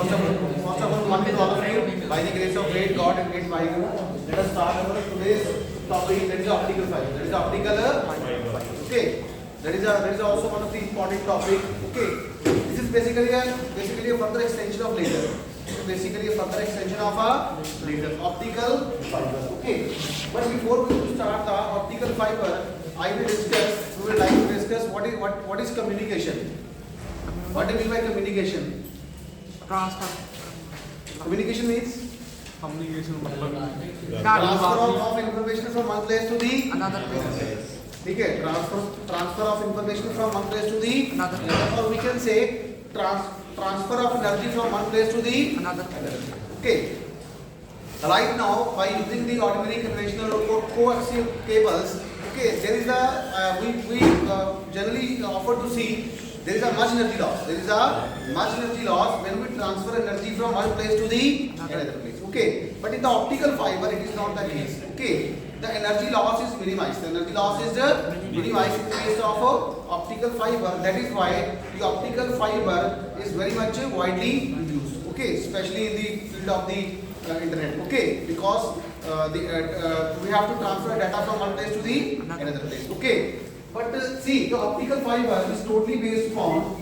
first of all, one to all of you, by the grace of great God and great Bible, let us start our today's topic. That is the optical fiber. That is the optical fiber. Okay. That is also one of the important topic. Okay. This is basically a further extension of laser. Basically a further extension of a laser optical fiber. Okay. But before we start the optical fiber, we would like to discuss what is communication. What do you mean by communication? Transfer. Communication means Communication transfer of information from one place to the another place. Okay, transfer of information from one place to the Another. or we can say transfer of energy from one place to the Another place. Okay. Right now, by using the ordinary conventional or coaxial cables, okay, there is a we generally offer to see there is a much energy loss. There is a much energy loss when we transfer energy from one place to the another place. Okay, but in the optical fiber, it is not the case. Okay, the energy loss is minimized. The energy loss is minimized in the case of optical fiber. That is why the optical fiber is very much widely used. Okay, especially in the field of the internet. Okay, because we have to transfer data from one place to the another place. Okay. But see, the optical fiber is totally based upon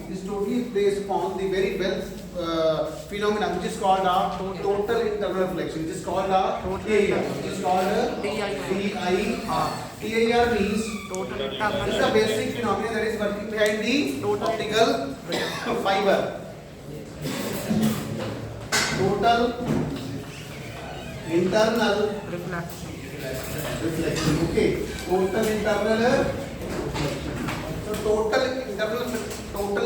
the very well phenomena which is called a total internal reflection. It is called a TIR. Which is called a TIR. TIR means Total this is internal. the basic phenomena that is working behind the optical fiber. Total internal Reflection. reflection. Okay. Total internal. So total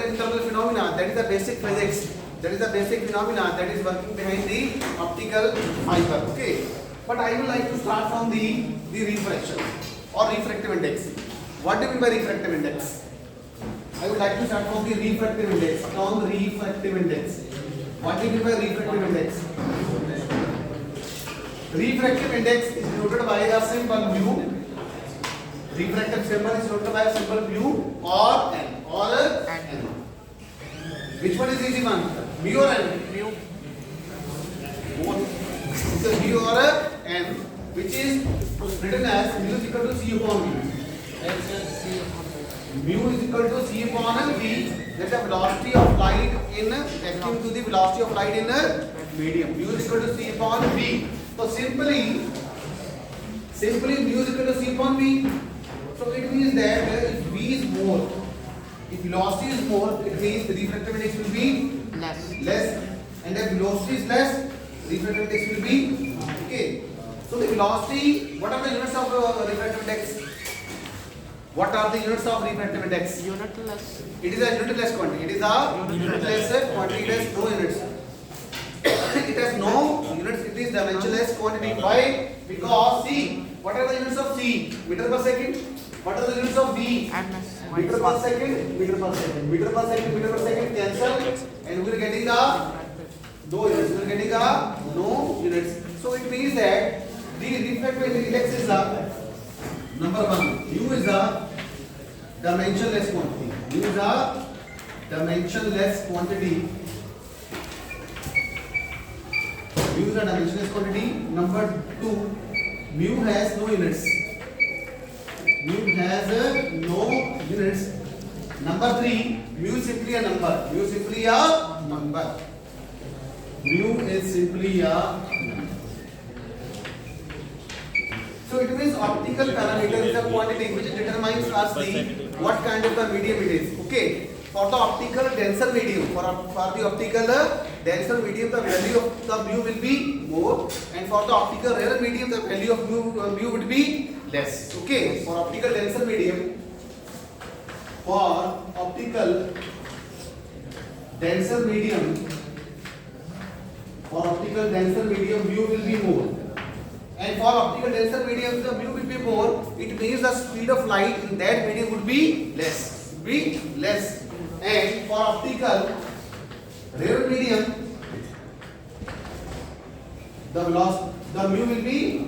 internal phenomena, that is the basic physics. That is the basic phenomena that is working behind the optical fiber. Okay. But I would like to start from the refraction or refractive index. What do you mean by refractive index? I would like to start from the refractive index. From refractive index. What do you mean by refractive index? Refractive index is denoted by a symbol mu. Refractive symbol is denoted by a symbol mu or n or n. Which one is easy one? Mu or n? Mu. Both. It's a mu or n, which is written as mu is equal to c upon v. Mu is equal to c upon v. That's the velocity of light in vacuum to the velocity of light in medium. Mu is equal to c upon v. So simply mu is equal to c upon v. So it means that if v is more, if velocity is more, it means the refractive index will be less, and if velocity is less, refractive index will be okay. So the velocity, what are the units of refractive index? What are the units of refractive index? Unitless. It is a unitless quantity. It is a unitless quantity. It has no units. It has no units. It is dimensionless quantity. Why? Because see, what are the units of c? Meter per second. What are the units of v? MS. Meter per second. Meter per second. Meter per second. Meter per second cancel, and we are getting the no units. We are getting the no units. So it means that the refractive index is the number one. U is the dimensionless quantity. U is the dimensionless quantity. U is a dimensionless quantity. Number two, mu has no units. Mu has no units. Number three, mu is simply a number. Mu is simply a number. Mu is simply a number. So it means optical parameter is a quantity which determines us the what kind of the medium it is. Okay. For the optical denser medium, for the optical denser medium, the value of the mu will be more, and for the optical rarer medium, the value of mu would be less. Okay. For optical denser medium, mu will be more. And for optical denser medium, the mu will be more. It means the speed of light in that medium would be less. And for optical rarer medium, the mu will be.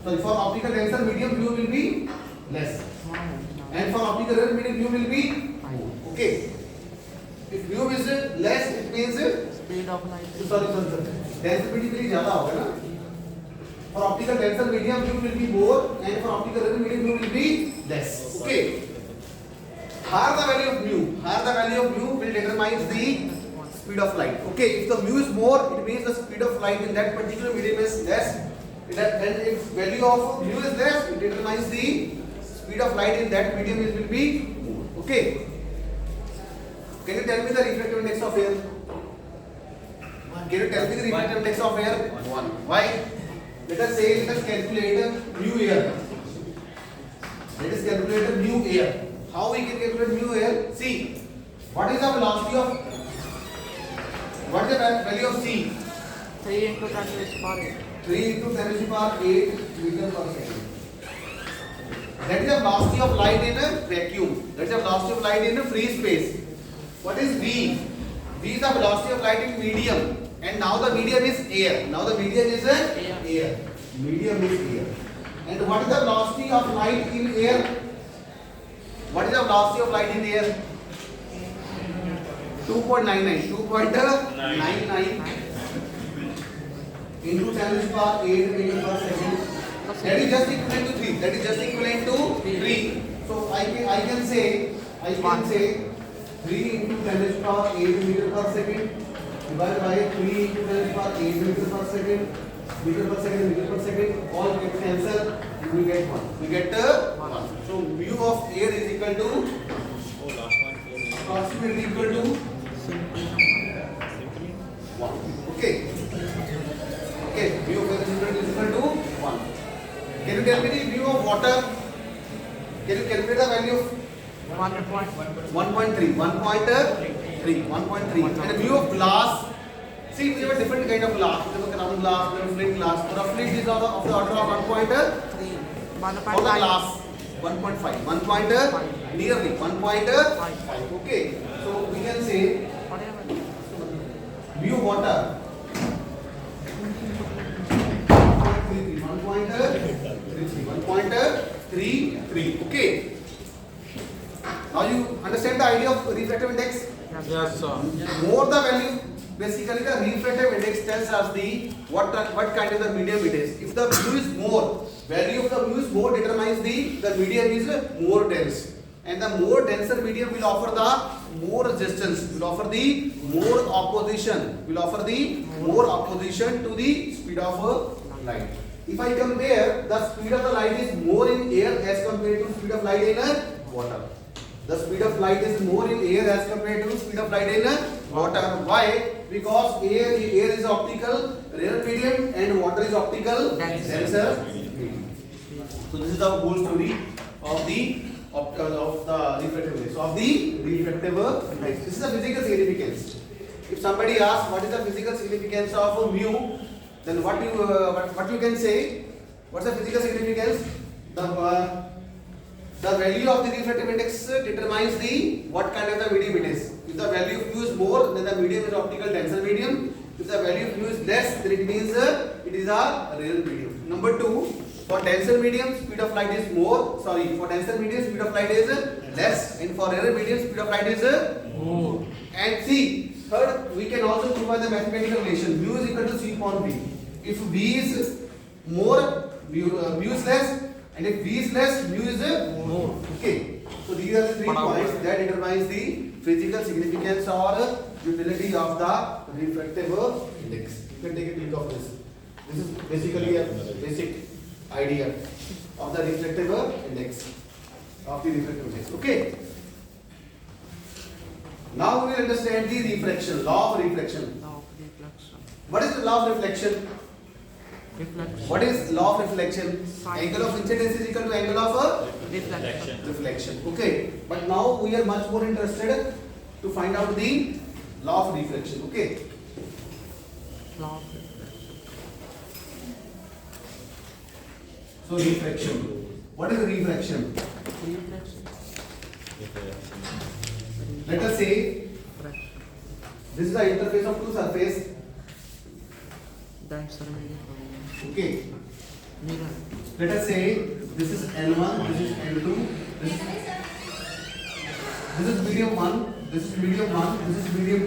Sorry, for optical denser medium, mu will be less. And for optical rarer medium, mu will be. Okay. If mu is less, it means Speed of light. sorry. Density ज़्यादा होगा ना. For optical denser medium, mu will be more, and for optical rarer medium, mu will be less. Okay. Higher the value of mu will determine the speed of light. Okay. If the mu is more, it means the speed of light in that particular medium is less. And if value of mu is less, it determines the speed of light in that medium will be more. Okay. Can you tell me the refractive index of air? Can you tell me the refractive index of air? 1. Why? Let us calculate mu air. Let us calculate mu air. How we can calculate mu air? See, what is the velocity of? What is the value of C? 3 into 10 to the power 8. 3 into 10 to the power 8 meter per second. That is the velocity of light in a vacuum. That is the velocity of light in a free space. What is V? V is the velocity of light in medium. And now the medium is air. Now the medium is air. Medium is air. And what is the velocity of light in air? What is the velocity of light in air? 2.99. 2.99 into 10 to the power 8 meter per second. That is just equivalent to 3. That is just equivalent to 3. So I can say 3 into 10 to the power 8 meter per second divided by 3 into 10 to the power 8 meter per second. Meter per second, all get cancelled, and we get 1. We get 1. So mu of air is equal to approximately equal to 1. Okay. Mu of air is equal to 1. Can you tell me the mu of water? Can you calculate the value of 1.3? 1.3. And the mu of glass. See, we have a different kind of glass. We have a crown glass, we have a flint glass. Roughly it is of the order of 1.3. For the glass, 1.5. Nearly 1.5. Okay. So we can say mu of water 1.33. Okay. Now you understand the idea of refractive index? Yes, sir. More the value, basically the refractive index tells us the what kind of the medium it is. If the mu is more, value of the mu is more determines the medium is more dense, and the more denser medium will offer the more resistance, will offer the more opposition, to the speed of light. If I compare, the speed of the light is more in air as compared to speed of light in water. The speed of light is more in air as compared to speed of light in water. Why? Because air is optical rare medium and water is optical denser medium. So this is the whole story of the refractive index. This is the physical significance. If somebody asks what is the physical significance of mu, then what you can say? What's the physical significance? The value of the refractive index determines what kind of the medium it is. If the value of mu is more, then the medium is optical denser medium. If the value of mu is less, then it means it is a rare medium. Number 2, for denser medium, speed of light is more. For denser medium, speed of light is less, and for rarer medium, speed of light is more. And see, third, we can also provide the mathematical relation. Mu is equal to C upon V. If V is more, mu is less. And if V is less, mu is more. Okay. So these are the 3 points that determines the physical significance or utility of the refractive index. You can take a look of this. This is basically a basic idea of the refractive index. Okay. Now we will understand the reflection, law of reflection. What is the law of reflection? What is law of reflection? Angle of incidence is equal to angle of reflection. Okay. But now we are much more interested to find out the law of reflection. Okay. So reflection. What is reflection? Let us say this is the interface of two surfaces. Okay. Let us say this is N1, this is N2, this is medium 1, this is medium 1, this is medium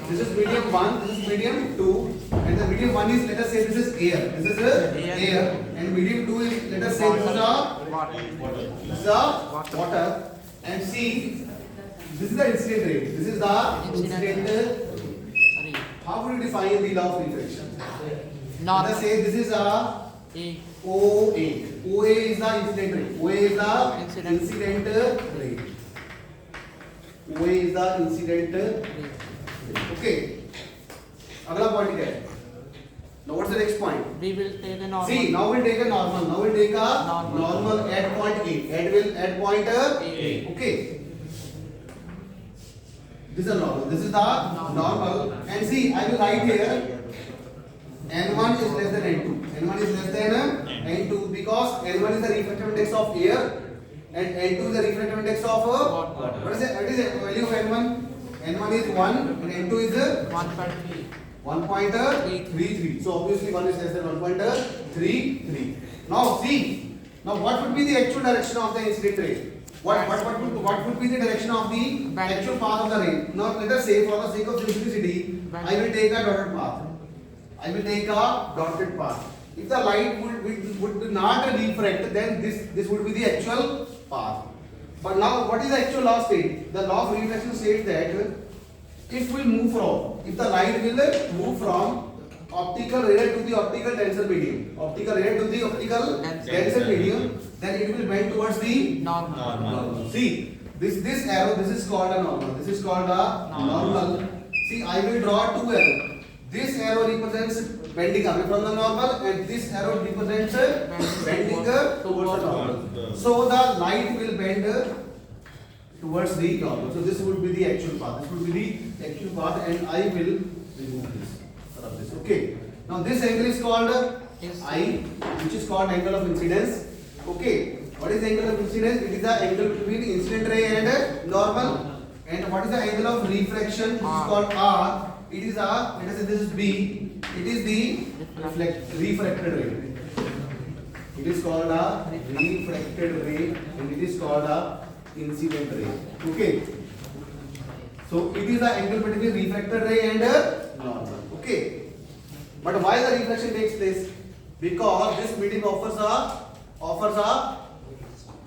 2. This is medium 1, this is medium 2, and the medium 1 is, let us say this is air. This is air, and medium 2 is, let us say this is a Water. this is the water, and see, this is the incident ray. This is the incident. Sorry. How would you define the law of reflection? Normal. Let us say this is a A. OA. OA is the incident ray. OA is the Incident. incident ray. OA is the incident ray. Okay. अगला point क्या है? Now what's the next point? We will take a normal. See, now we'll take a normal. Now we'll take a normal at point A. At point A. Okay. This is a normal. This is the normal. And see, I will write here. N1 is less than N2. N1 is less than N2 because N1 is the refractive index of air and N2 is the refractive index of water. what is it? What is the value of N1? N1 is 1 and N2 is 1.3. 1.33. So obviously 1 is less than 1.33. Now see. Now what would be the actual direction of the incident ray? What would be the direction of the actual path of the ray? Now let us say for the sake of simplicity, I will take a dotted path. I will take a dotted path. If the light would not refract, then this would be the actual path. But now, what is the actual law state? The law of reflection states that if the light will move from optical ray to the optical tensor medium, tensor medium, then it will bend towards the Normal. See, this arrow, this is called a normal. This is called a normal. See, I will draw two arrows. This arrow represents bending away from the normal, and this arrow represents bending towards the normal. So the light will bend towards the normal. So this would be the actual path. This would be the actual path, and I will remove this. Okay. Now this angle is called I, which is called angle of incidence. Okay. What is the angle of incidence? It is the angle between incident ray and normal. And what is the angle of refraction? This is called R. It is a, let us say this is B. It is the refracted ray. It is called a refracted ray, and it is called a incident ray. Okay. So it is the angle between refracted ray and normal. Okay. But why the reflection takes place? Because this medium offers a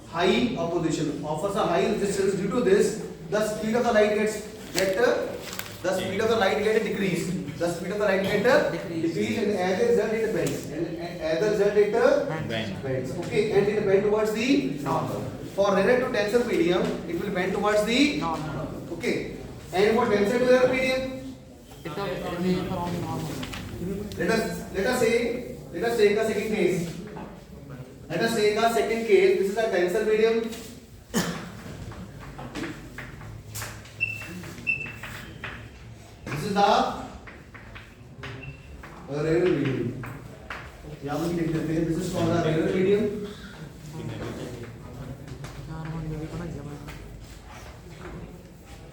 high opposition, offers a high resistance. Due to this, the speed of the light gets decreased. The speed of the light gets decreased, and as a result it bends. And as a result it bends. Okay, and it bends towards the normal. For rare to tensor medium, it will bend towards the Normal. Okay. And for tensor to rare medium, It will be from normal. let us take a second case. Let us take a second case. This is a tensor medium. This is the rare medium. यहाँ पर लिख देते हैं. This is called a rare medium.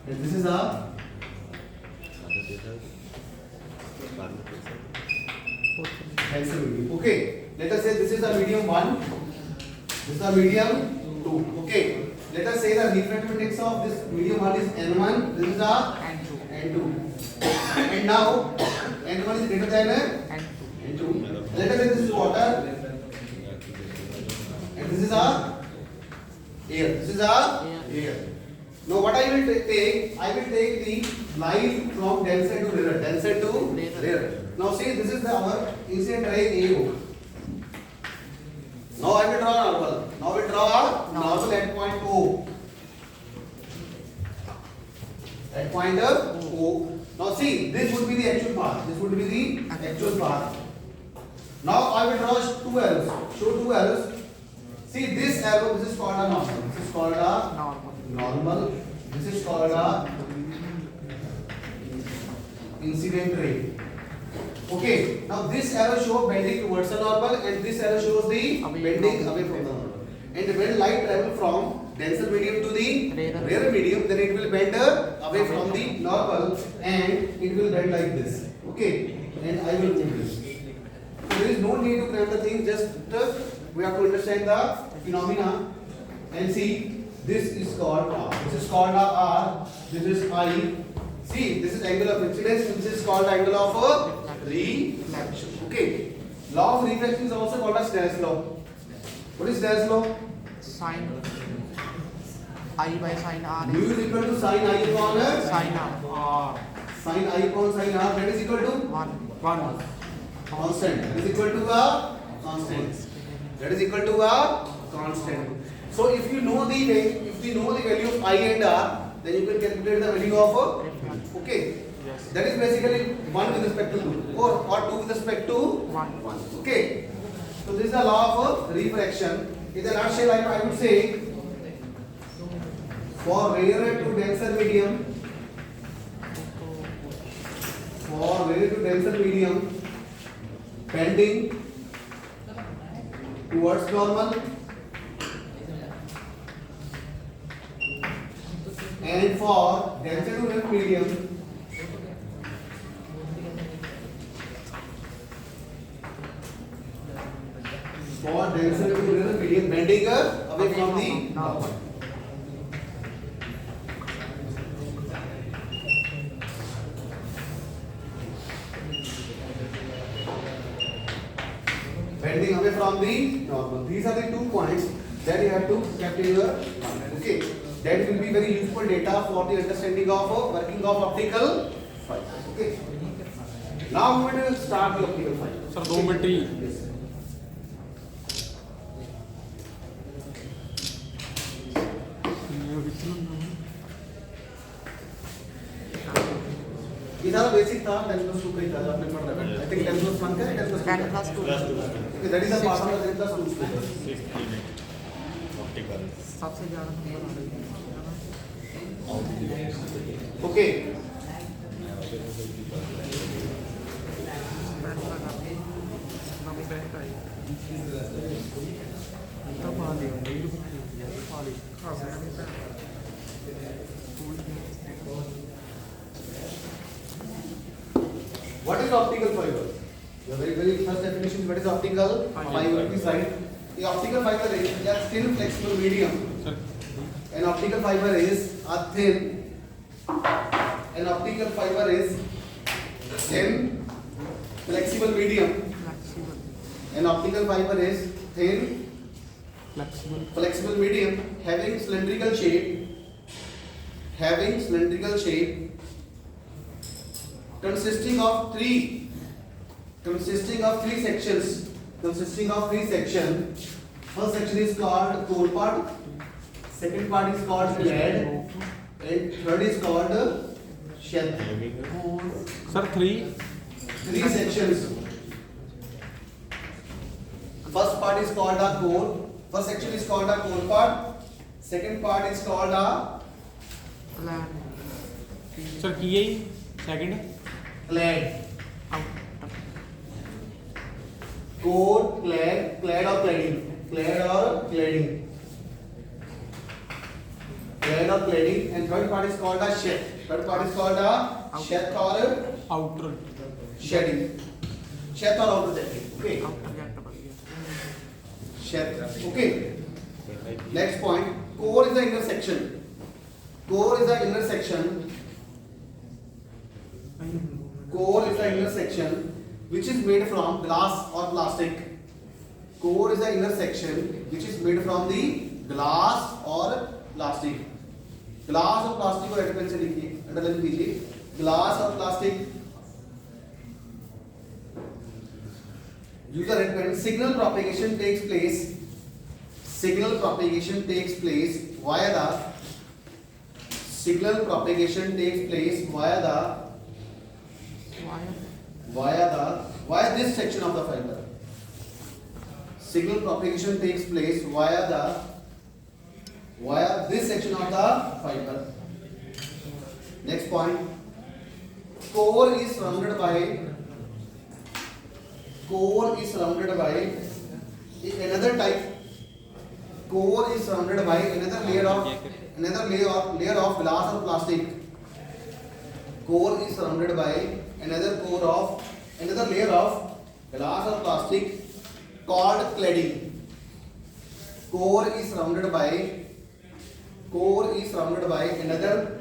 And this is a tensor medium. Okay. Let us say this is a medium 1. This is a medium 2. Okay. Let us say the refractive index of this medium 1 is N1. This is a N2. And now N1 is greater than N2. Let us say this is water. And this is a air. This is a air. Now what I will take? I will take the light from denser to rarer. Denser to rarer. Now see, this is our incident ray AO. Now I will draw a normal. Now we draw a normal at point O. At point O. Now see, this would be the actual path. This would be the actual path. Now I will draw two arrows. Show two arrows. See this arrow. This is called a normal. This is called a normal. This is called a incident ray. Okay. Now this arrow shows bending towards the normal, and this arrow shows the bending away from the normal. And when light travels from denser medium to the rarer medium, then it will bend away from the normal, and it will bend like this. Okay. And I will move this. So there is no need to cram the thing. Just we have to understand the phenomena and see. This is called R. This is called R. This is I. See, this is angle of incidence, which is called angle of reflection. Okay. Law of reflection is also called as Snell's law. What is Snell's law? Sin I by sin R mu is equal to sin I upon sin R. sin I upon sin R. That is equal to 1. constant. That is equal to a constant. That is equal to a constant. So if you know the value of I and R, then you can calculate the value of okay. Yes. That is basically 1 with respect to 2 or 2 with respect to 1. okay. So this is the law of refraction. In a nutshell, I would say for rarer to denser medium, bending towards normal and for denser to rarer medium bending away from the normal. Bending away from the normal. These are the 2 points that you have to keep in your mind. Okay, that will be very useful data for the understanding of working of optical fiber. Okay. Now we will start the optical fiber. Sir, 2 minute he Yes. ये सारा basic था 10+2 का ही था आपने पढ़ रखा है। I think 10+1 का 10 plus 2. Okay, that is the part of the 10+2 syllabus. सबसे ज़्यादा number Okay. What is optical fiber? The very first definition. What is optical fiber? Please write. The optical fiber is a thin flexible medium. An optical fiber is a thin. An optical fiber is thin flexible medium. An optical fiber is thin flexible medium having cylindrical shape. Consisting of three sections. First section is called core part. Second part is called clad, and third is called sheath. Sir 3 Three sections. First part is called a core. First section is called a core part. Second part is called a sir की है second clad. Core, clad or cladding. And third part is called a sheath. Sheath or outer shedding. Sheath or outer jetting. Okay. Sheath. Okay. Next point. Core is the inner section. Core is the inner section which is made from glass or plastic. Core is the inner section which is made from the glass or plastic. Glass और plastic को red pen से लिखिए, underline कीजिए. Glass और plastic. Use the red pen. Signal propagation takes place via this section of the fiber. Signal propagation takes place via this section of the fiber. Next point. Core is surrounded by another type. Core is surrounded by another layer of glass or plastic. Core is surrounded by another layer of glass or plastic called cladding. Core is surrounded by another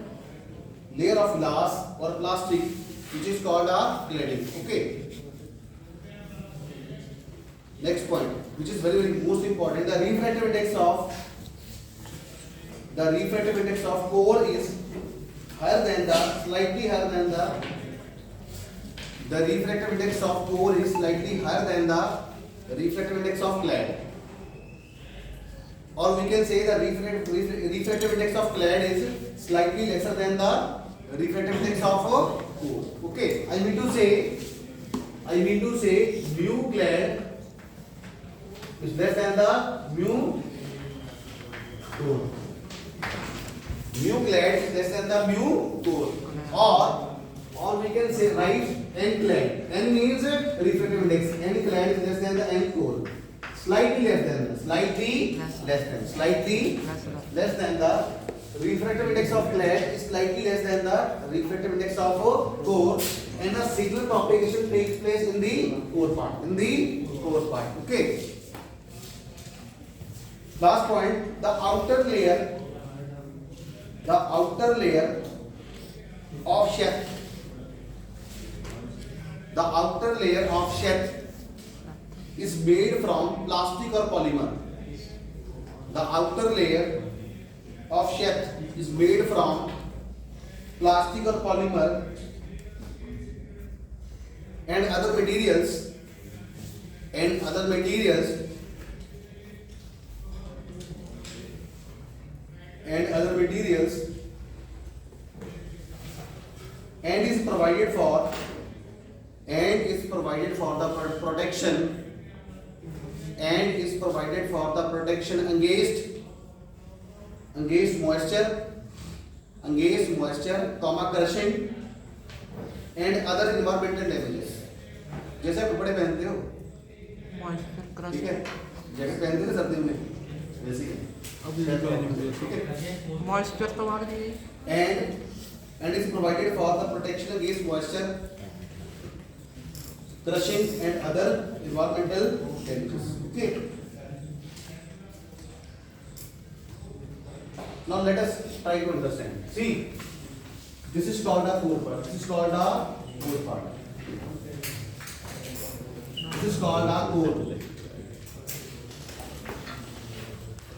layer of glass or plastic which is called a cladding. Okay. Next point, which is very most important, the refractive index of core is higher than slightly higher than the refractive index of core is slightly higher than the refractive index of clad. Or we can say the refractive index of clad is slightly lesser than the refractive index of core. Okay, I mean to say mu clad is less than the mu core. Mu clad is less than the mu core. Or we can say write n clad. N means refractive index. N clad is less than the n core. Slightly less than the refractive index of clad is slightly less than the refractive index of core, and the signal propagation takes place in the core part. Okay. Last point, the outer layer of sheath. The outer layer of sheath is made from plastic or polymer. The outer layer of sheath is made from plastic or polymer and other materials and is provided for the protection against moisture, crushing and other environmental damages. जैसे आप कपड़े पहनते हो, moisture ठीक है, crush jacket पहनते हो ना सर्दियों में, वैसे ही ठीक है, मॉइस्चर तो भाग जाएगी and is provided for the protection against moisture, crushing and other environmental damages. Okay. Now let us try to understand. See, this is called a core part. This is called a core part. This is called a core.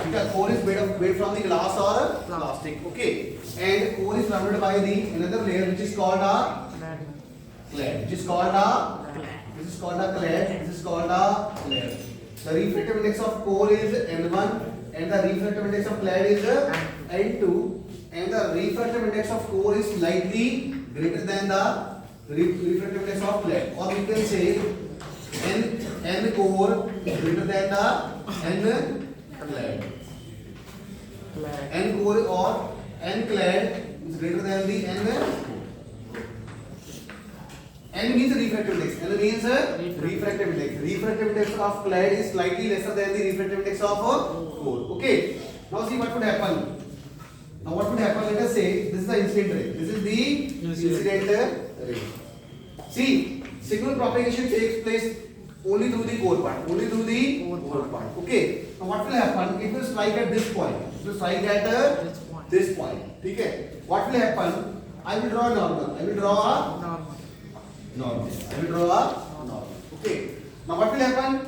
Okay, core is made from the glass or plastic. Okay, and core is surrounded by the another layer which is called a clad. Which is called a This is called a clad. This is called a clad. The refractive index of core is N1 and the refractive index of clad is N2, and the refractive index of core is slightly greater than the refractive index of clad. Or we can say N core is greater than the N clad. N core or N clad is greater than the N means refractive index. N means refractive index. Refractive index of clad is slightly lesser than the refractive index of core. Okay. Now see what would happen. Let us say this is the incident ray. This is the incident ray. See, signal propagation takes place only through the core part. Okay. Now what will happen? It will strike at this point. It will strike at this point. Okay. What will happen? I will draw a normal. Okay. Now what will happen?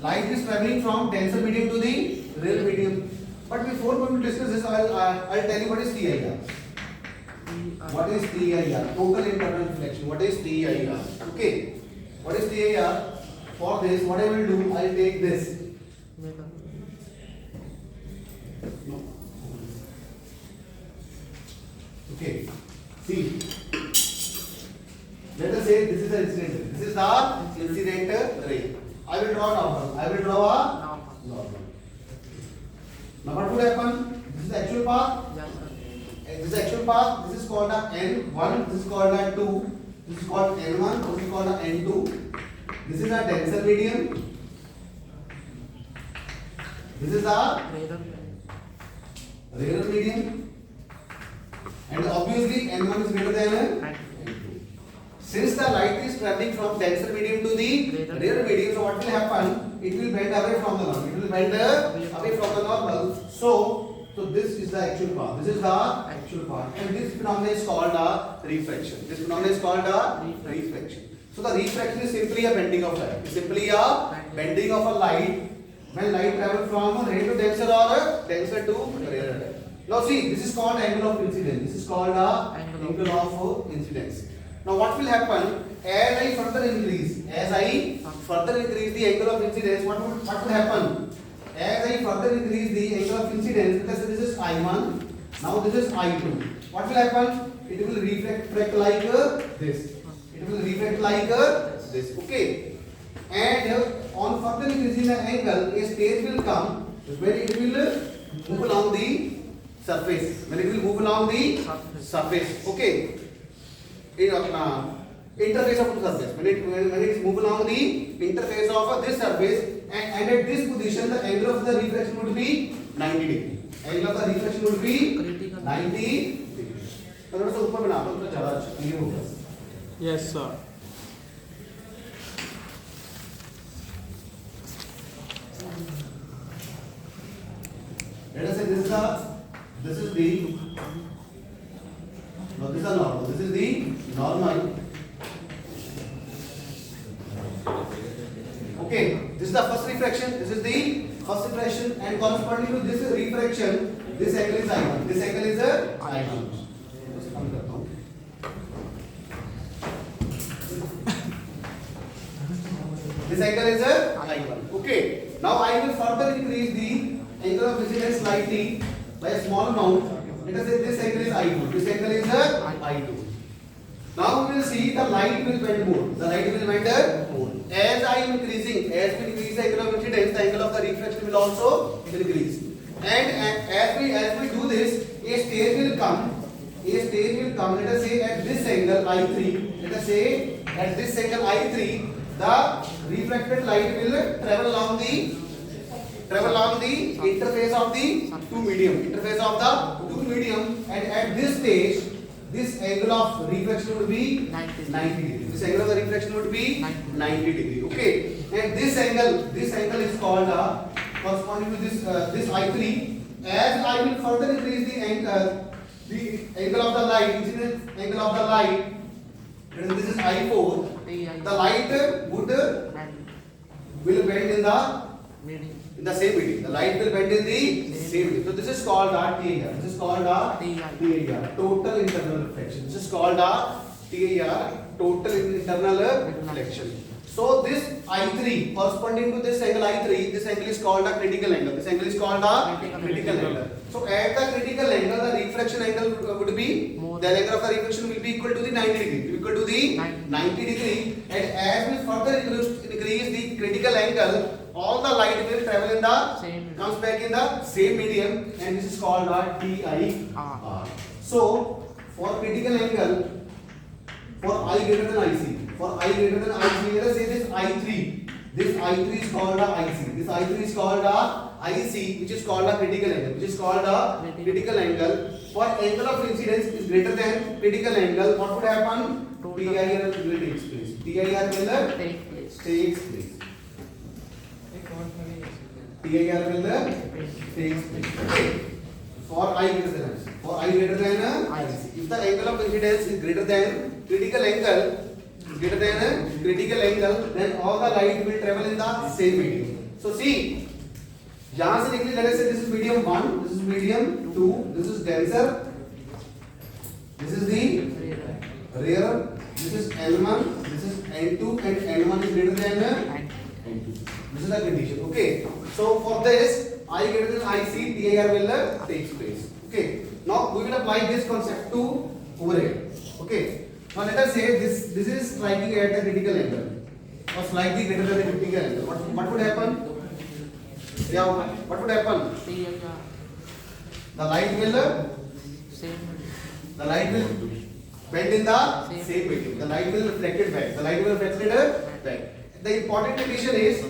Light is traveling from denser medium to the rarer medium. But before going to discuss this, I'll tell you what is TIR. What is TIR? Total internal reflection. What is TIR? Okay. What is TIR? For this, what I will do, I'll take this. Okay. See. Let us say this is the incident ray. This is the incident ray. I will draw a normal. Now what will happen? This is the actual path. This is the actual path. This is called a N1. This is called a 2. This is called N1. This is called a N2. This is a denser medium. This is a rarer medium. And obviously N1 is greater than N2. Since the light is traveling from denser medium to the rarer medium, so what will happen? It will bend away from the normal. So So this is the actual path. This is the actual path, and this phenomenon is called a refraction. This phenomenon is called a refraction. So the refraction is simply a bending of light. It's simply a bending of a light when light travels from a rare to denser or a denser to rarer. Now see, this is called angle of incidence. This is called a angle of incidence. Now what will happen as I further increase the angle of incidence? What will happen? As I further increase the angle of incidence, let's say this is I1, now this is I2. What will happen? It will refract like this. It will refract like this. Okay. And on further increasing the angle, a stage will come where it will move along the surface. When it will move along the surface. Okay. Interface of the surface. When it move along the interface of this surface, and at this position the angle of the refraction would be 90 degree. Angle of the refraction would be 90 degree. तो थोड़ा सा ऊपर बना दो तो ज़्यादा अच्छा clear होगा. Yes, sir. Let us say this is the no, this is normal. This is the normal. Okay, this is the first refraction. This is the first refraction, and corresponding to this refraction, this angle is I1. This angle is I1. This angle is I1. Okay. Now I will further increase the angle of incidence slightly by a small amount. Let us say this angle is I2. This angle is I2. Now we will see the light will bend more. The light will bend more. As I am increasing, as we increase the angle of incidence, the angle of the refraction will also increase. And as we do this, a stage will come. Let us say at this angle I3. Let us say at this angle I3, the refracted light will travel along the interface of the two medium, and at this stage this angle of refraction would be 90 degree. This angle of the refraction would be 90 degree. Okay, and this angle is called corresponding to this I3. As I will further increase the angle of the light, incident angle of the light, and this is I4. The light will bend in the same medium. The light will bend in the same medium. So this is called TIR. This is called TIR, total internal reflection. This is called TIR, total internal reflection. So this I3 corresponding to this angle I3, this angle is called a critical angle. This angle is called a critical angle. So at the critical angle, the refraction angle would be, the angle of the refraction will be equal to the 90 degree. Equal to the 90 degree. And as we further increase the critical angle, all the light will travel in the comes back in the same medium, and this is called TIR. So for critical angle, for I greater than IC, let us say this I3. This I3 is called a IC. This I3 is called a IC, which is called a critical angle. For angle of incidence is greater than critical angle, what would happen? TIR will takes place. TIR will takes place. TIR will takes place. Okay. For I greater than IC. For I greater than IC. If the angle of incidence is greater than critical angle, then all the light will travel in the same medium. So see, यहाँ से निकली, let us say this is medium 1, this is medium 2, this is denser, this is the rarer, this is N1, this is N2, and N1 is greater than N2. This is the condition. Okay. So for this, I greater than IC, TIR will takes place. Okay. Now we will apply this concept to over here. Okay. Now let us say this is striking at a critical angle, or slightly greater than the critical angle. What would happen? Yeah, what would happen? The light will bend in the same medium. The light will reflect it back. The important condition is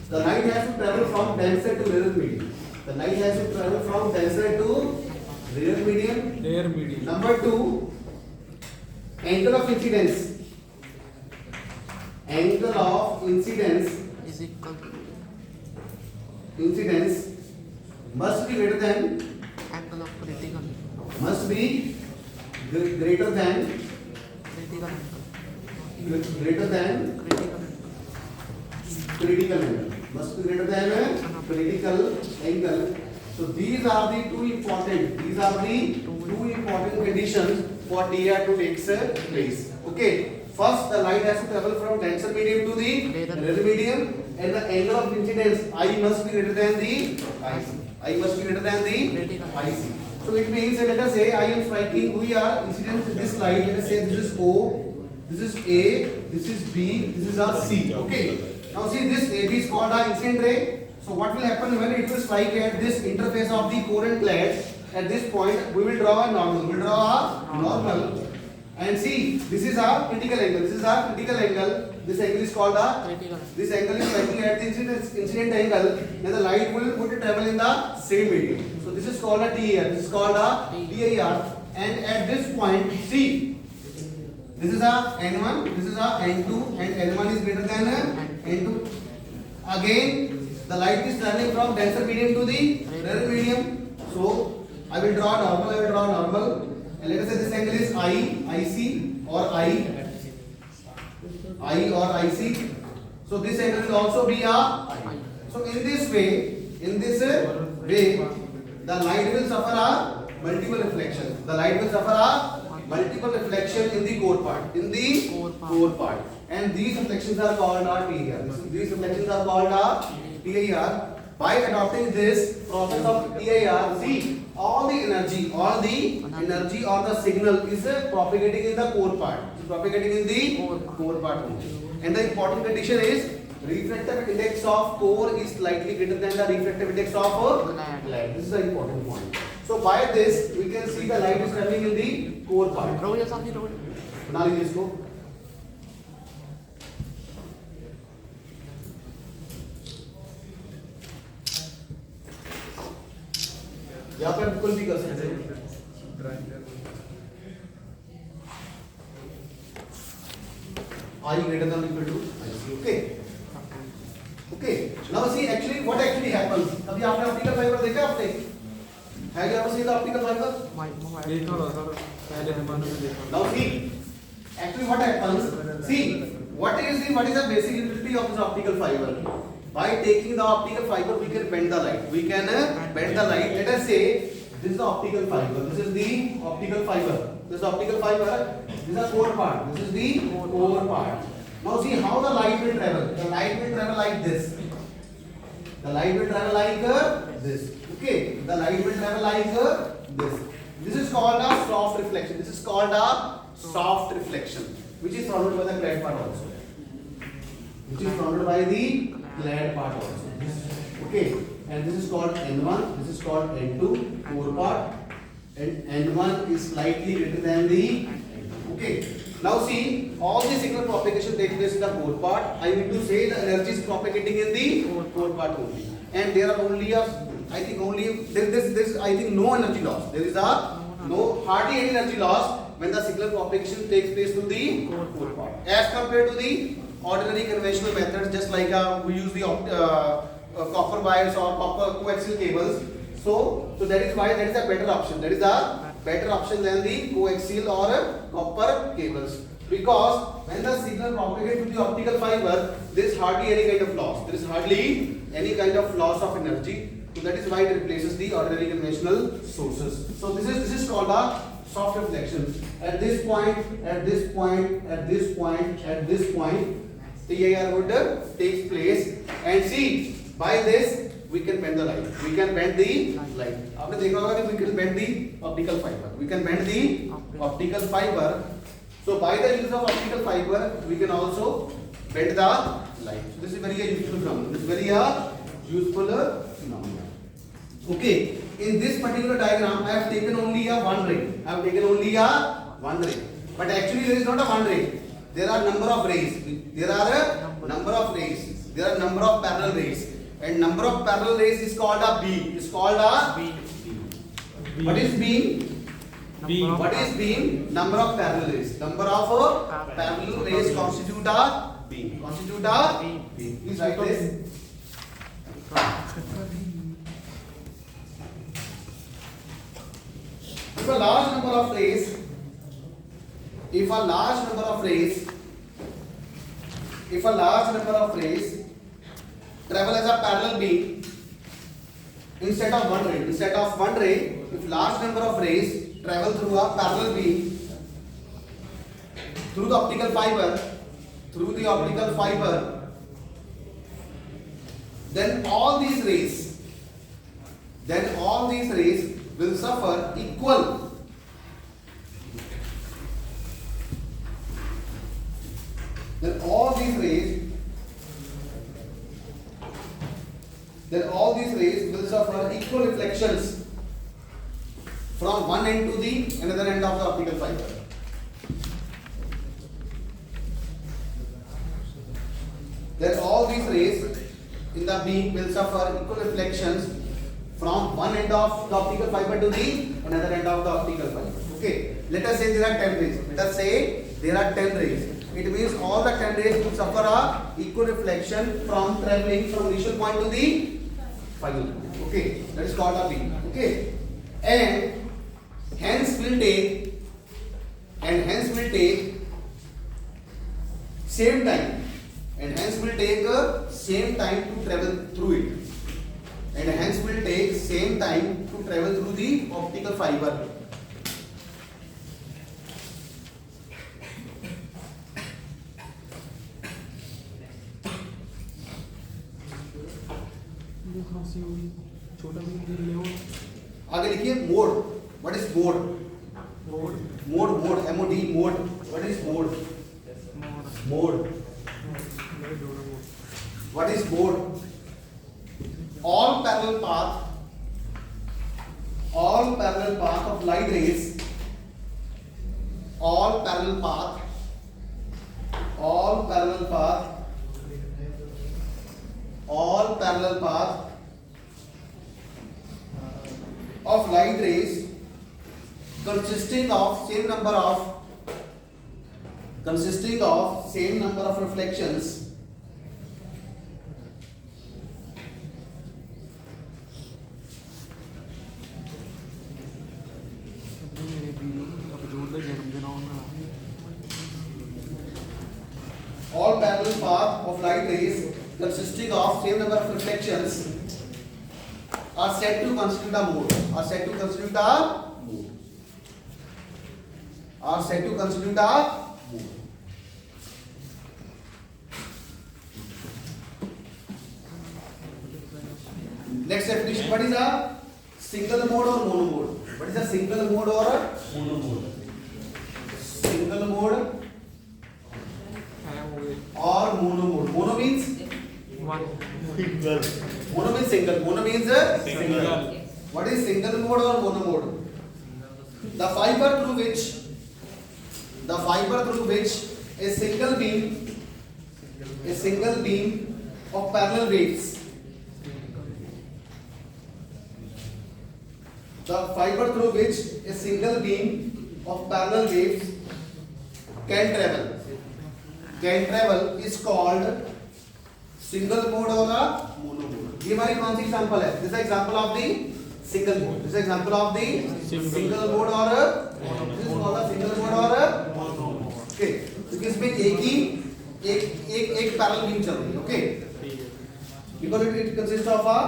the light has to travel from denser to rarer medium. Rarer medium. Number 2, angle of incidence. Angle of incidence is equal to must be greater than angle of critical must be greater than angle greater than critical critical angle must be greater than critical angle. So these are the two important conditions for TIR to take place. Okay, first the light has to travel from denser medium to the rarer medium, and the angle of incidence I must be greater than the IC. I must be greater than the IC. So it means let us say I am striking, we are incident with this light, let us say this is O, this is A, this is B, this is our C. Okay, now see this AB is called our incident ray. So what will happen when it will strike at this interface of the core and clad? At this point we will draw a normal, and see this is our critical angle, this angle is called this angle is striking at the incident angle, then the light will travel in the same medium. So this is called a TIR, and at this point see this is a N1, this is a N2, and N1 is greater than N2. Again the light is traveling from denser medium to the rarer medium. So I will draw normal, and let us say this angle is IC or IC. So this angle will also be a I. So in this way, the light will suffer a multiple reflection. In the core part. And these reflections are called our TIR. By adopting this process of TIR, see all the energy or the signal is propagating in the core part. Only. And the important condition is refractive index of core is slightly greater than the refractive index of clad. This is the important point. So by this we can see the light is traveling in the core part. बना लीजिए इसको. यहाँ पर बिल्कुल भी कर सकते हैं. I greater than or equal to IC. Okay. Now see actually what actually happens. अभी आपने ऑप्टिकल फाइबर देखा आपने? Have you ever seen the optical fiber? देखा होगा सर, पहले जमाने में देखा. Now see, actually what happens? See, what is the basic utility of this optical fiber? By taking the optical fiber, we can bend the light. Let us say this is the optical fiber. This is the optical fiber. This is the core part. This is the core part. Now see how the light will travel. The light will travel like this. Okay. The light will travel like this. This is called a soft reflection. Which is surrounded by the clad part also. Okay, and this is called N1, this is called N2, core part, and N1 is slightly greater than the N2. Okay, now see, all the signal propagation takes place in the core part. I mean to say the energy is propagating in the core part only, and there are only no energy loss. There is hardly any energy loss when the signal propagation takes place to the core part, as compared to the ordinary conventional methods, just like we use the copper wires or copper coaxial cables. So that is why that is a better option. That is a better option than the coaxial or copper cables, because when the signal propagates to the optical fiber, there is hardly any kind of loss of energy. So that is why it replaces the ordinary conventional sources. So this is called a soft reflection. At this point, TIR would takes place, and see by this we can bend the light. आपने देखा होगा कि we can bend the optical fiber. So by the use of optical fiber, we can also bend the light. So this is very useful phenomenon. Okay. In this particular diagram, I have taken only a one ray. But actually there is not a one ray. There are number of rays. There are number of parallel rays. And number of parallel rays is called a beam. What is beam? Number of parallel rays. Parallel rays constitute a beam. Please write this. If a large number of rays, if a large number of rays, if a large number of rays travel as a parallel beam instead of one ray, if large number of rays travel through a parallel beam through the optical fiber, then all these rays will suffer equal will suffer equal reflections from one end to the another end of the optical fiber. Then all these rays in the beam will suffer equal reflections from one end of the optical fiber to the another end of the optical fiber. Okay, let us say there are 10 rays. It means all the 10 rays will suffer a equal reflection from traveling from initial point to the final point. Okay, that is called a beam. Okay, and hence will take same time. And hence will take same time to travel through it. And hence will take same time to travel through the optical fiber. छोटा भी ले हो आगे लिखिए mode. What is mode? Mode Mode. MOD. Mode. What is mode? Mode. What is mode? All parallel path of light rays. All parallel path of light rays consisting of same number of reflections मेरे भी अब जोड़ दे जन्मदिन आउंगा all parallel path of light rays consisting of same number of reflections are said to constitute a mode. Next definition. What is a single mode or mono mode? What is a single mode or a mono mode? Single mode or mono mode. Mono means one mono means single. Mono means single. What is single mode or mono mode? The fiber through which a single beam of parallel waves. The fiber through which a single beam of parallel waves can travel is called single mode or a mono mode. ये हमारी कौन सी example है? This is example of the single mode. This is example of the single mode or this is called a single mode or mono mode. Okay. क्योंकि इसमें एक parallel beam चल रही है. Okay. Because it consists of a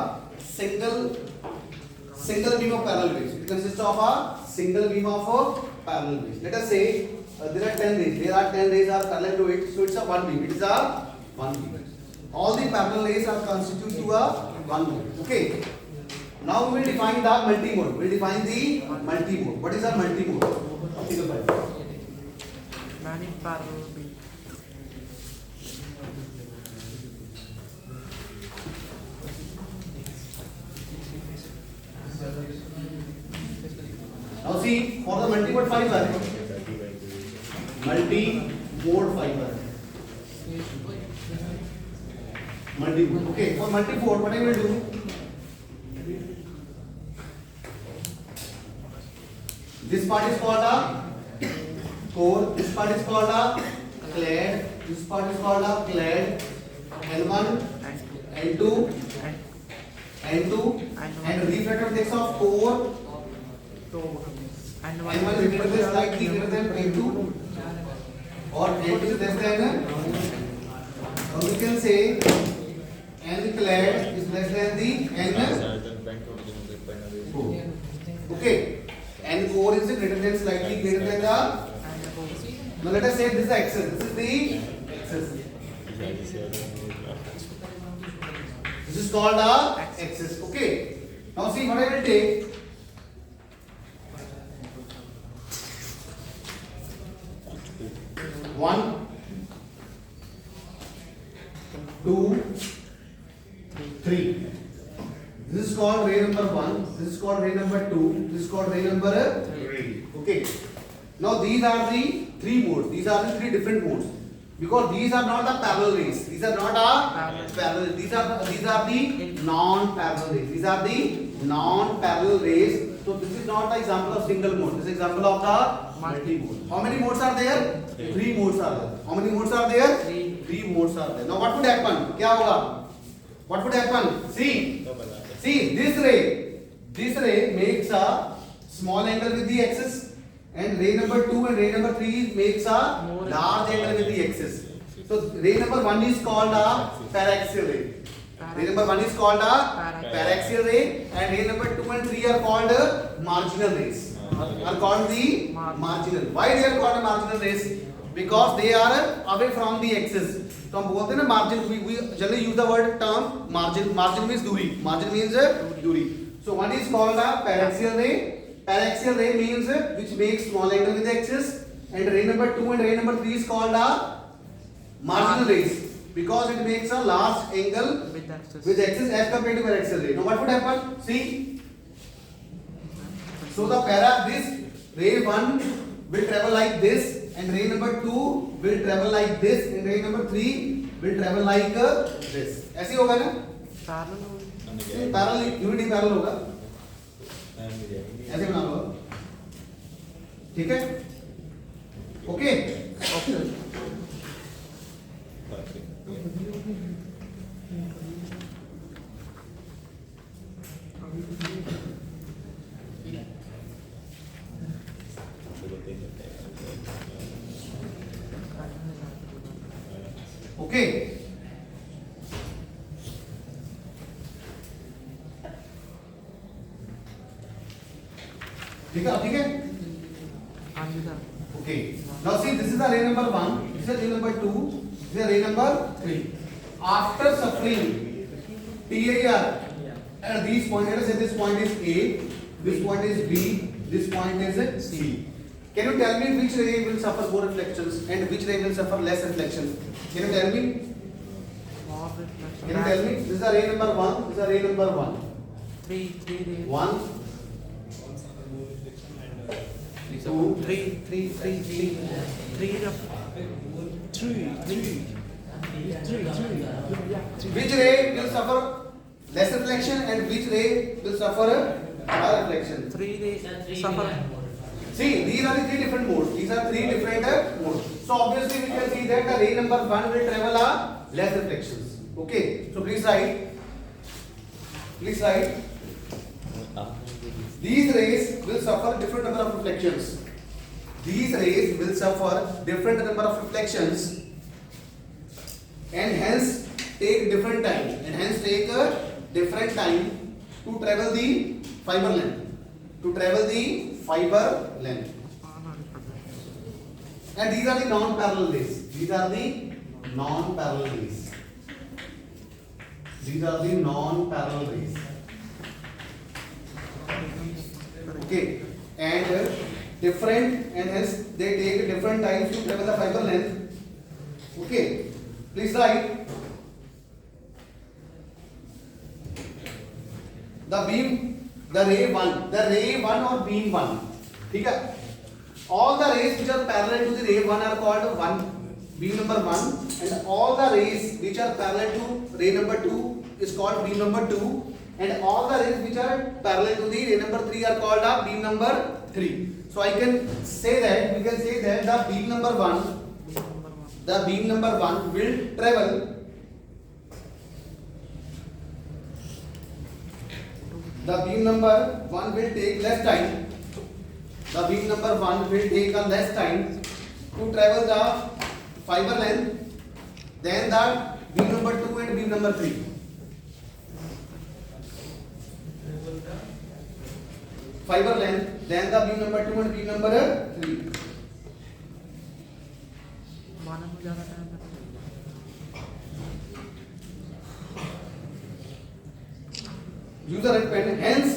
single beam of parallel waves. It consists of a single beam of parallel waves. Let us say there are 10 rays. There are 10 rays are parallel to it, so it's a one beam. It is a one beam. All the parallel rays are constituted to a one mode. Okay. Now we will define the multi-mode. We will define the multi-mode. What is a multi-mode? Optical fiber. many parallel beam. Now see, for the multi-mode fiber, multi-mode fiber. Multi-mode. Okay, for multi-mode, what I will do? This part is called a core. This part is called a clad. This part is called a clad. L1, L2, N2, and refractor index of core. तो N1 is greater than slightly greater than N2 or N2 is less than, or we can say N clad is less than the N4. Okay, N4 is greater than slightly greater than the. Now let us say this is the axis. This is the axis. This is called a axis. Okay. Now see what I will take. 1, 2, 3. This is called ray number 1. This is called ray number 2. This is called ray number 3. Okay. Now these are the three modes. These are the three different modes. Because these are not the parallel rays. These are not a parallel. These are the non-parallel rays. These are the non-parallel rays. So this is not the example of single mode. This is example of the multi-mode. How many modes are there? Three modes are there. How many modes are there? Three modes are there. Now what would happen? क्या होगा? What would happen? See this ray makes a small angle with the axis, and ray number 2 and ray number 3 makes a large angle with the axis. So ray number 1 is called a paraxial ray. Ray number 1 is called a paraxial ray, and ray number 2 and 3 are called marginal rays. Are called the marginal. Why they are called marginal rays? Because they are away from the axis. तो हम बोलते हैं ना margin. We generally use the word term margin. Margin means दूरी. Margin means दूरी. So one is called a paraxial ray. Paraxial ray means which makes small angle with the axis, and ray number 2 and ray number 3 is called a marginal rays because it makes a large angle with axis as compared to paraxial ray. Now what would happen? See, so this ray 1 will travel like this, and ray number 2 will travel like this, and ray number 3 will travel like this. ऐसे होगा ना? Parallel unity parallel होगा. ऐसे बना लो. ठीक है? Okay? Okay. ठीक है? ठीक है? Okay. Now see, this is the ray number 1. This is ray number 2. This is ray number 3. After suffering TIR at these points, let us say this point is A, this point is B, this point is C. Can you tell me which ray will suffer more reflections and which ray will suffer less reflections? Can you tell me? Can you tell me? This is the ray number 1. This is the ray number 1. 3 rays. 1, 2, 3 Which ray will suffer less reflection and which ray will suffer higher reflection? 3 rays suffer. See, these are the three different modes. These are three different modes. So obviously we can see that the ray number 1 will travel less reflections. Okay. So please write. These rays will suffer different number of reflections. These rays will suffer different number of reflections, and hence take different time. To travel the fiber length. And these are the non-parallel rays. Okay. And different, and hence they take different times to travel the fiber length. Okay. Please write. The ray 1 or beam 1. ठीक है? All the rays which are parallel to the ray 1 are called beam number 1, and all the rays which are parallel to ray number 2 is called beam number 2, and all the rays which are parallel to the ray number 3 are called beam number 3. So we can say that the beam number 1 will travel take less time the beam number 1 will take a less time to travel the fiber length than the beam number 2 and beam number 3. Fiber length than the beam number 2 and beam number 3. मानव में ज़्यादा time लगता है। User and pen. Hence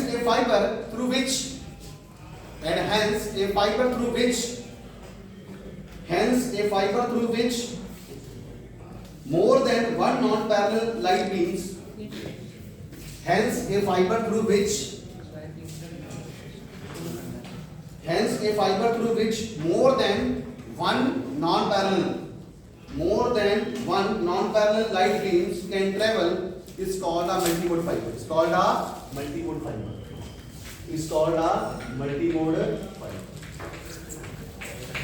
a fiber through which more than one non-parallel light beams. Hence a fiber through which more than one non-parallel light beams can travel is called a multimode fiber.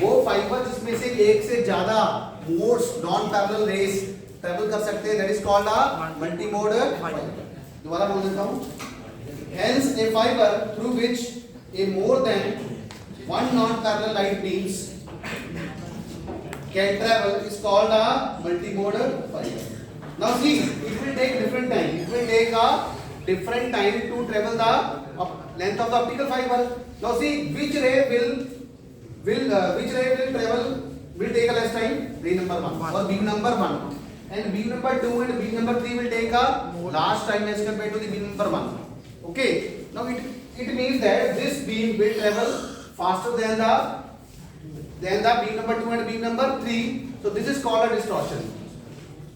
वो fibre जिसमें से एक से ज्यादा modes non parallel rays travel कर सकते हैं, that is called a multimode fibre. दोबारा बोल देता हूं. Hence a fiber through which a more than one non-parallel light beams can travel is called a multimode fiber. Now see, it will take different time. It will take a different time to travel the length of the optical fiber. Now see, which ray will take a less time? Ray number 1 or beam number 1, and beam number 2 and beam number 3 will take a large time as compared to the beam number 1. Okay. Now it means that this beam will travel faster than the beam number 2 and beam number 3. So this is called a distortion.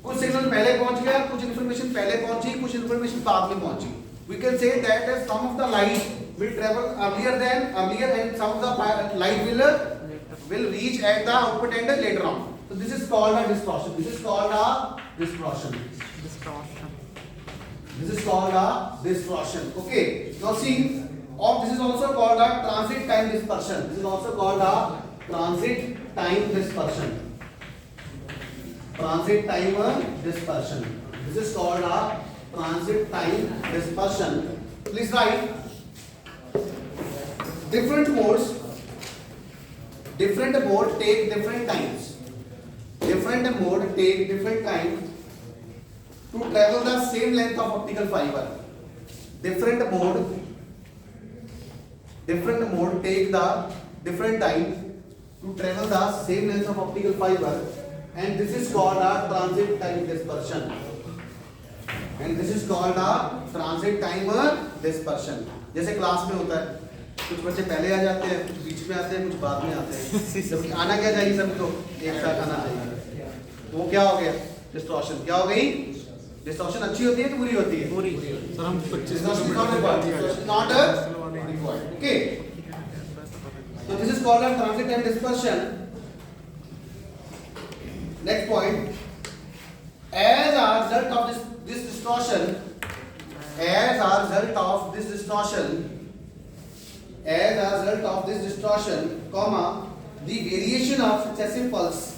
कुछ signal पहले पहुंच गया, कुछ information पहले पहुंची, कुछ information बाद में पहुंची. We can say that some of the light will travel earlier and some of the light will reach at the output end later on. So this is called a distortion. This is called a distortion. Okay. Now see, this is also called a transit time dispersion. This is also called a transit time dispersion. This is called a transit time dispersion. Please write. Different mode take different times. Different mode take different time to travel the same length of optical fiber. Different mode take the different time to travel the same length of optical fiber, and this is called a transit time dispersion. जैसे class में होता है, कुछ बच्चे पहले आ जाते हैं, कुछ बीच में आते हैं, कुछ बाद में आते हैं. जबकि आना क्या चाहिए, सभी को एक साथ आना चाहिए. तो वो क्या हो गया? डिस्टॉर्शन. क्या हो गई? डिस्टॉर्शन अच्छी होती है कि बुरी होती है? पूरी। सर हम 25 Distortion is not required. Okay. So this is called a transit time dispersion. Next point. As a result of this distortion, comma, the variation of successive pulse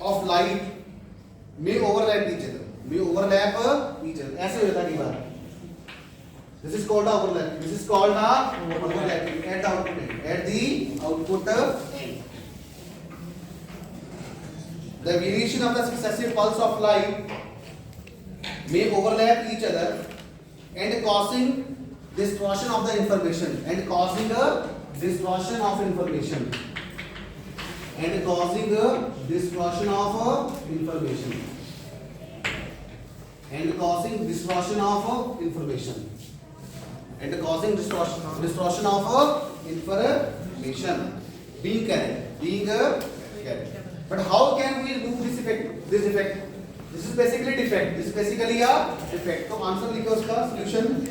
of light may overlap each other. ऐसे हो जाता है कई बार. This is called overlapping. At the output end. The variation of the successive pulse of light may overlap each other and causing distortion of the information. Being carried. But how can we do this effect? This is basically defect. This is basically a defect. So answer लिखो उसका solution.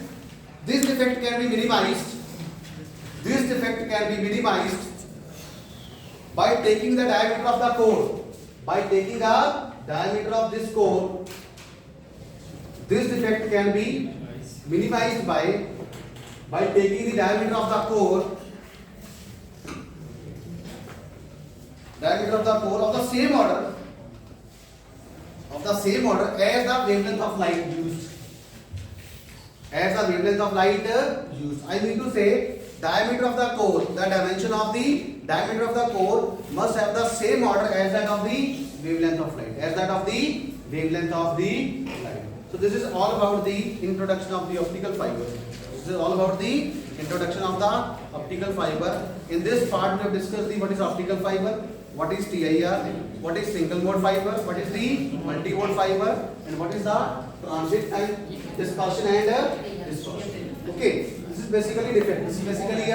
This defect can be minimized. By taking the diameter of the core. By taking the diameter of this core, this defect can be minimized by taking the diameter of the core of the same order of the same order as the wavelength of light used. As the wavelength of light used. I mean to say, diameter of the core, the dimension of the diameter of the core must have the same order as that of the wavelength of light. As that of the wavelength of the light. So this is all about the introduction of the optical fiber. This is all about the introduction of the optical fiber. In this part we have discussed the what is optical fiber, what is TIR, what is single mode fiber, what is the multi-mode fiber, and what is the transit and dispersion and distortion. Okay, this is basically different. This is basically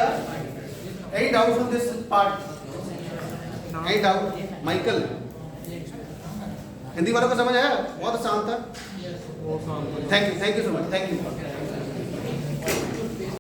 any doubt from this part? Any doubt? Michael, Hindi वालों को समझ आया? बहुत आसान था. वो शाम को Thank you so much. Thank you.